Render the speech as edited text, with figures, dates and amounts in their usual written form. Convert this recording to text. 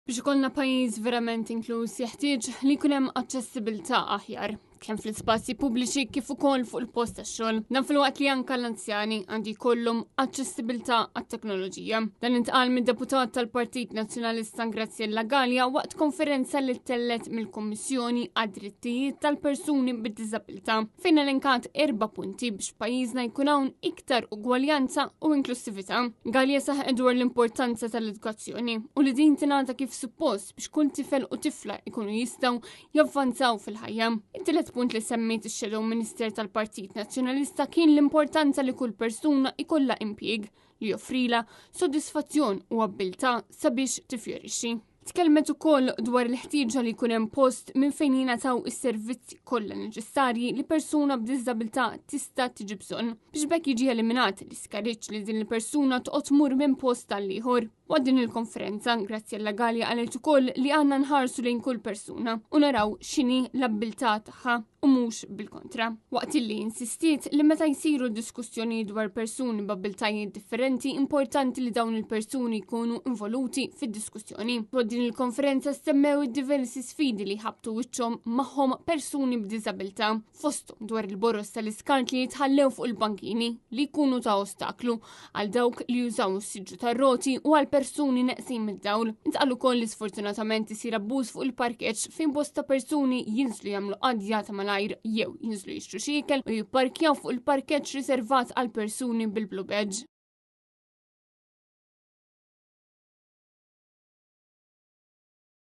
Biex ikollna pajjiż verament inkluż jeħtieġ li jkun hemm aċċessibilità aħjar kemm fl-ispazji pubbliċi kif ukoll fuq il-post tax-xogħol. Dan fil-waqt li anke l-anzjani għandu jkollhom aċċessibilità għat-teknoloġija. Dan intqal mid-deputat tal-Partit Nazzjonalista Graziella Gallia waqt konferenza li tellet mill-Kummissjoni għad-drittijiet tal-persuni bid-diżabilità fejn elenkat 4 punti biex pajjiżna jkun hawn iktar ugwaljanza u inklusività. Gallia saħaq dwar l-importanza tal-edukazzjoni u li din tingħata kif suppost biex kull tifel u tifla jkunu jistgħu javvanzaw fil-ħajja. Punt li semmiet ix-Shadow Minister tal-Partit Nazzjonalista kien l-importanza li kull persuna ikollha impjieg li joffrila sodisfazzjon u abbiltà sabiex tifjorixxi. Tkellmet ukoll dwar l-ħtieġa li jkun hemm post minn fejn jingħataw is-servizzi kollha neċessarji li persuna b'diżabilità tista' tiġi bżonn biex bekk jiġi eliminat l-iskariġġ li din il-persuna toqgħod tmur minn post tal ieħor. Waqt din il-konferenza, Graziella Gallia qalet ukoll li għandna nħarsu lejn kull persuna u naraw x'inhi l-abbiltà tagħha u mhux bil-kontra. Waqt illi insistiet li meta jsiru diskussjoni dwar persuni b'abbiltajiet differenti, importanti li dawn il-persuni jkunu involuti fid-diskussjoni. Waqt din il-konferenza semmew id-diversi sfidi li ħabtu wiċċhom magħhom persuni b'diżabilità, fosthom dwar il-boros tal-iskart li jitħallew fuq il-bankini li jkunu ta' ostaklu għal dawk li jużaw is-siġġu tar-roti u għal persuni neqsin mid-dawl. Intqal ukoll li sfortunatament isir abbuż fuq il-parkeġġ fejn bosta persuni jinżlu jagħmlu qadja ta' malajr jew jinżlu jixtru xiekel u jipparkjaw fuq il-parkeġġ riservat għal persuni bil-blue badge.